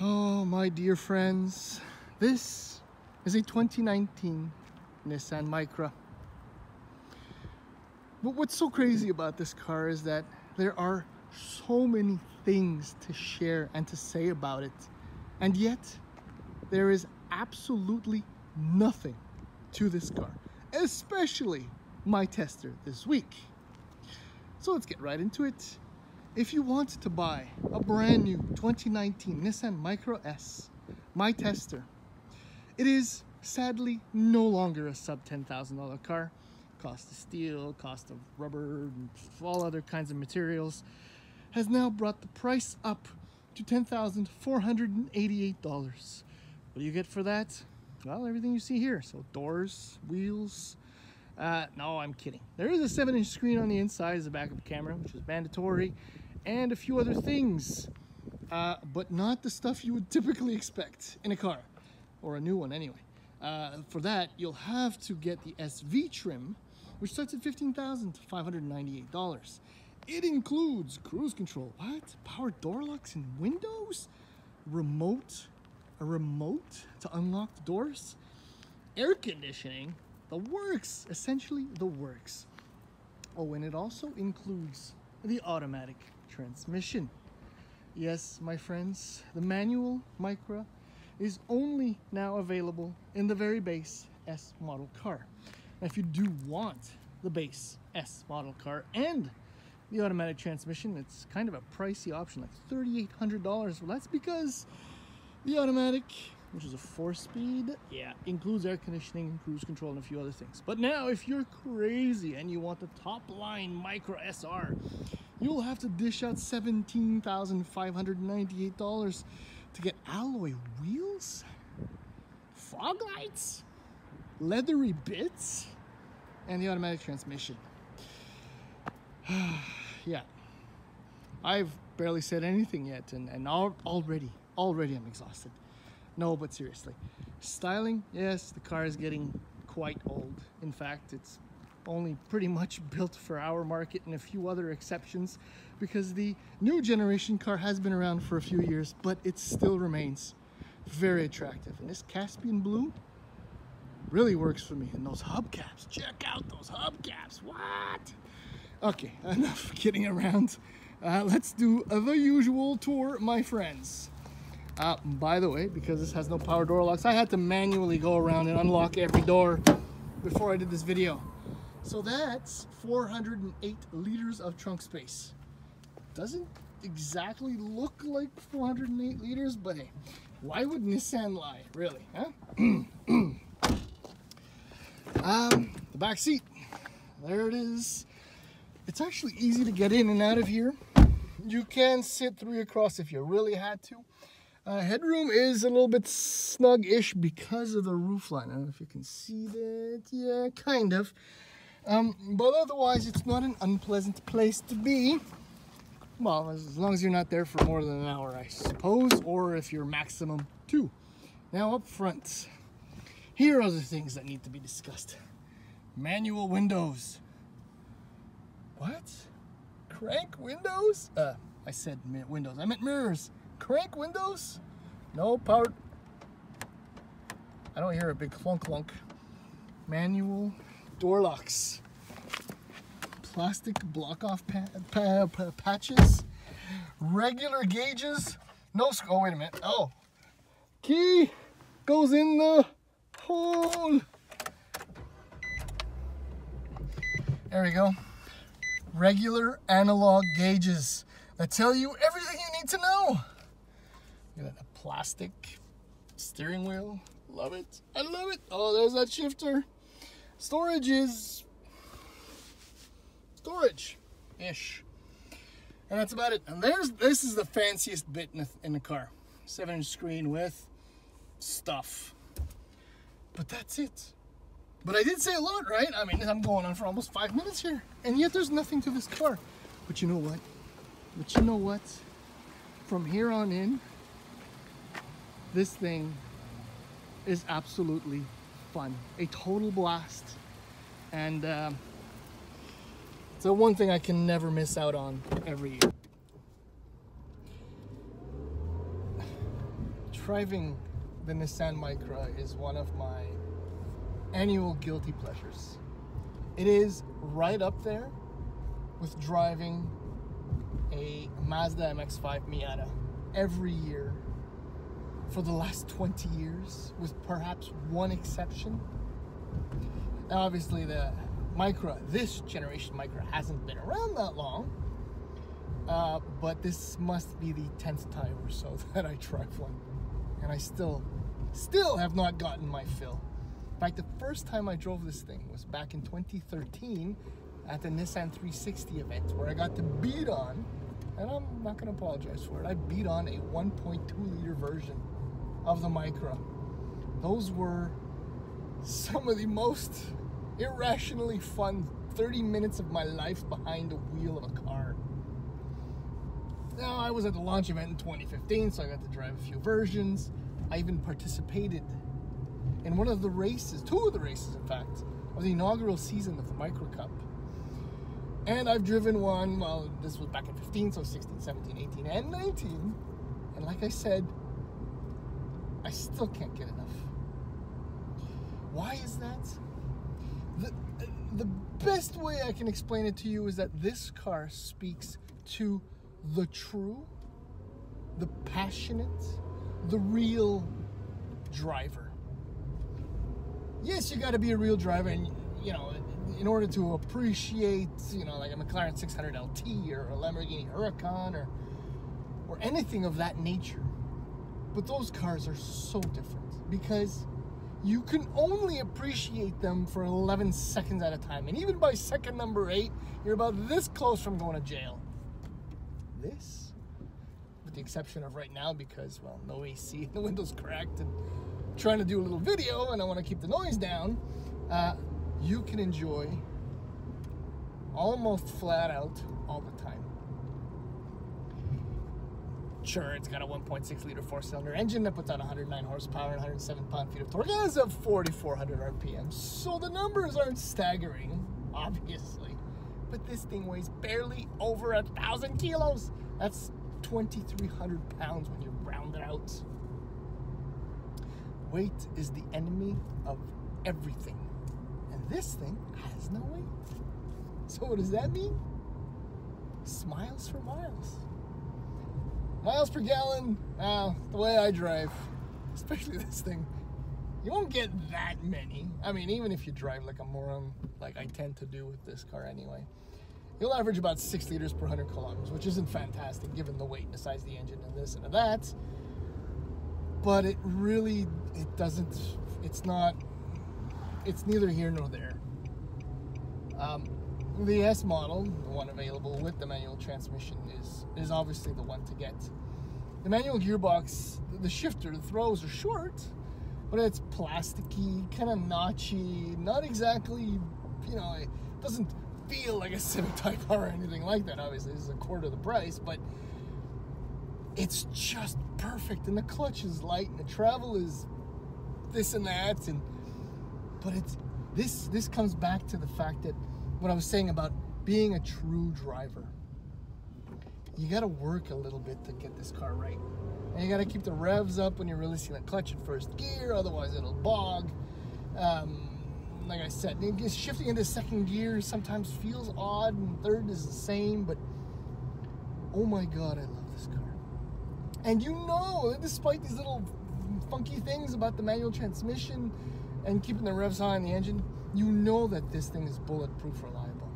Oh, my dear friends, this is a 2019 Nissan Micra. But what's so crazy about this car is that there are so many things to share and to say about it, and yet there is absolutely nothing to this car, especially my tester this week. So let's get right into it. If you want to buy a brand new 2019 Nissan Micra S, my tester, it is sadly no longer a sub $10,000 car. Cost of steel, cost of rubber, and all other kinds of materials has now brought the price up to $10,488. What do you get for that? Well, everything you see here. So doors, wheels. No, I'm kidding. There is a 7-inch screen on the inside as a backup camera, which is mandatory, and a few other things, but not the stuff you would typically expect in a car, or a new one anyway. For that, you'll have to get the SV trim, which starts at $15,598. It includes cruise control, power door locks and windows, a remote to unlock the doors, air conditioning, the works, essentially the works. Oh, and it also includes the automatic transmission. Yes, my friends, the manual Micra is only now available in the very base S model car. Now, if you do want the base S model car and the automatic transmission, it's kind of a pricey option, like $3,800. Well, that's because the automatic, which is a 4-speed, includes air conditioning, cruise control, and a few other things. But now, if you're crazy and you want the top line Micra SR, you'll have to dish out $17,598 to get alloy wheels, fog lights, leathery bits, and the automatic transmission. Yeah, I've barely said anything yet, and already I'm exhausted. No, but seriously, styling, yes, the car is getting quite old. In fact, it's only pretty much built for our market and a few other exceptions, because the new generation car has been around for a few years, but it still remains very attractive. And this Caspian blue really works for me. And those hubcaps, check out those hubcaps. What? Okay, enough kidding around. Let's do the usual tour, my friends. By the way, because this has no power door locks, I had to manually go around and unlock every door before I did this video. So that's 408 liters of trunk space. Doesn't exactly look like 408 liters, but hey, why would Nissan lie, really, huh? The back seat, there it is. It's actually easy to get in and out of here. You can sit 3 across if you really had to. Headroom is a little bit snug-ish because of the roofline. I don't know if you can see that. Yeah, kind of. But otherwise, it's not an unpleasant place to be. Well, as long as you're not there for more than an hour, I suppose, or if you're maximum 2. Now up front, here are the things that need to be discussed. Manual windows. What? Crank windows? I said windows. I meant mirrors. Crank windows? No power. I don't hear a big clunk. Manual door locks. Plastic block-off patches. Regular gauges. No. Oh, wait a minute. Oh. Key goes in the hole. There we go. Regular analog gauges that tell you everything you need to know. Look at that, a plastic steering wheel. Love it. I love it. Oh, there's that shifter. Storage is storage-ish. And that's about it. And this is the fanciest bit in the car. 7-inch screen with stuff. But that's it. But I did say a lot, right? I mean, I'm going on for almost 5 minutes here. And yet there's nothing to this car. But you know what? From here on in, this thing is absolutely fun. A total blast. And it's the one thing I can never miss out on every year. driving the Nissan Micra is one of my annual guilty pleasures. It is right up there with driving a Mazda MX-5 Miata every year for the last 20 years, with perhaps one exception. Now, obviously, the Micra, this generation Micra, hasn't been around that long, but this must be the 10th time or so that I drive one, and I still have not gotten my fill. In fact, the first time I drove this thing was back in 2013 at the Nissan 360 event, where I got to beat on, and I'm not going to apologize for it, I beat on a 1.2 liter version of the Micra. Those were some of the most irrationally fun 30 minutes of my life behind the wheel of a car. Now, I was at the launch event in 2015, so I got to drive a few versions. I even participated in one of the races, two of the races, in fact, of the inaugural season of the Micra Cup. And I've driven one, well, this was back in 15, so 16, 17, 18, and 19. And like I said, I still can't get enough. Why is that? The best way I can explain it to you is that this car speaks to the true, the passionate, the real driver. Yes, you got to be a real driver, and you know, in order to appreciate, you know, like a McLaren 600 LT or a Lamborghini Huracan or anything of that nature. But those cars are so different because you can only appreciate them for 11 seconds at a time. And even by second number 8, you're about this close from going to jail. This, with the exception of right now, because, well, no AC, the window's cracked, and I'm trying to do a little video and I want to keep the noise down, you can enjoy almost flat out all the time. Sure, it's got a 1.6 liter 4-cylinder engine that puts out 109 horsepower and 107 pound-feet of torque, and it's at 4,400 RPM. So the numbers aren't staggering, obviously, but this thing weighs barely over 1,000 kilos. That's 2,300 pounds when you round it out. Weight is the enemy of everything, and this thing has no weight. So what does that mean? Smiles for miles. Miles per gallon, the way I drive, especially this thing, you won't get that many. I mean, even if you drive like a moron, like I tend to do with this car anyway, you'll average about 6 liters per 100 kilometers, which isn't fantastic given the weight and the size of the engine and this and that. But it really, it's neither here nor there. The S model, the one available with the manual transmission, is obviously the one to get. The manual gearbox, the shifter, the throws are short, but it's plasticky, kind of notchy, not exactly, you know, it doesn't feel like a Civic Type R or anything like that. Obviously, this is a quarter of the price, but it's just perfect. And the clutch is light, and the travel is this and that, but this comes back to the fact that what I was saying about being a true driver. You got to work a little bit to get this car right. And you got to keep the revs up when you're releasing the clutch in first gear, otherwise it'll bog. Like I said, shifting into second gear sometimes feels odd, and third is the same, but oh my God, I love this car. And you know, despite these little funky things about the manual transmission and keeping the revs high in the engine, you know that this thing is bulletproof reliable.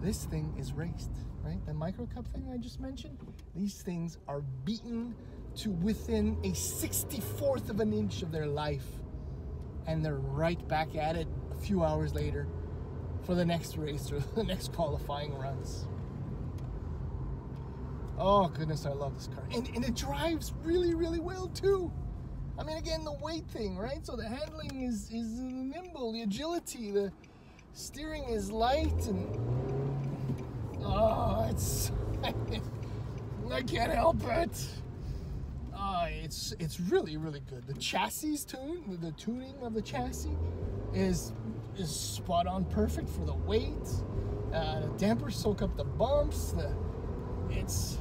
This thing is raced, right? The Micra Cup thing I just mentioned, these things are beaten to within a 64th of an inch of their life. And they're right back at it a few hours later for the next race or the next qualifying runs. Oh goodness, I love this car. And it drives really, really well too. I mean, again, the weight thing, right? So the handling is nimble, the agility, the steering is light, and oh, it's I can't help it. It's really, really good. The chassis the tuning of the chassis is spot on, perfect for the weight. The dampers soak up the bumps. It's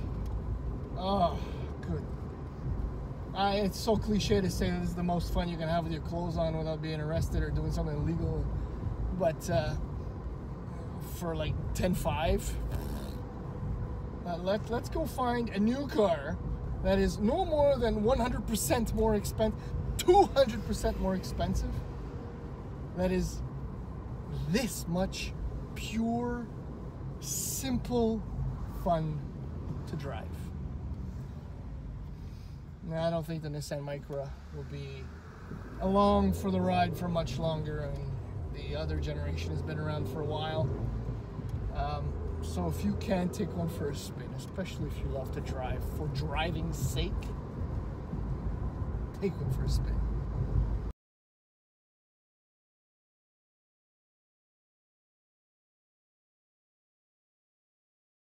good. It's so cliche to say that this is the most fun you can have with your clothes on without being arrested or doing something illegal. But for like 10.5, let's go find a new car that is no more than 100% more expensive, 200% more expensive. That is this much pure, simple fun to drive. Now, I don't think the Nissan Micra will be along for the ride for much longer. I mean, the other generation has been around for a while. So if you can take one for a spin, especially if you love to drive for driving's sake, take one for a spin.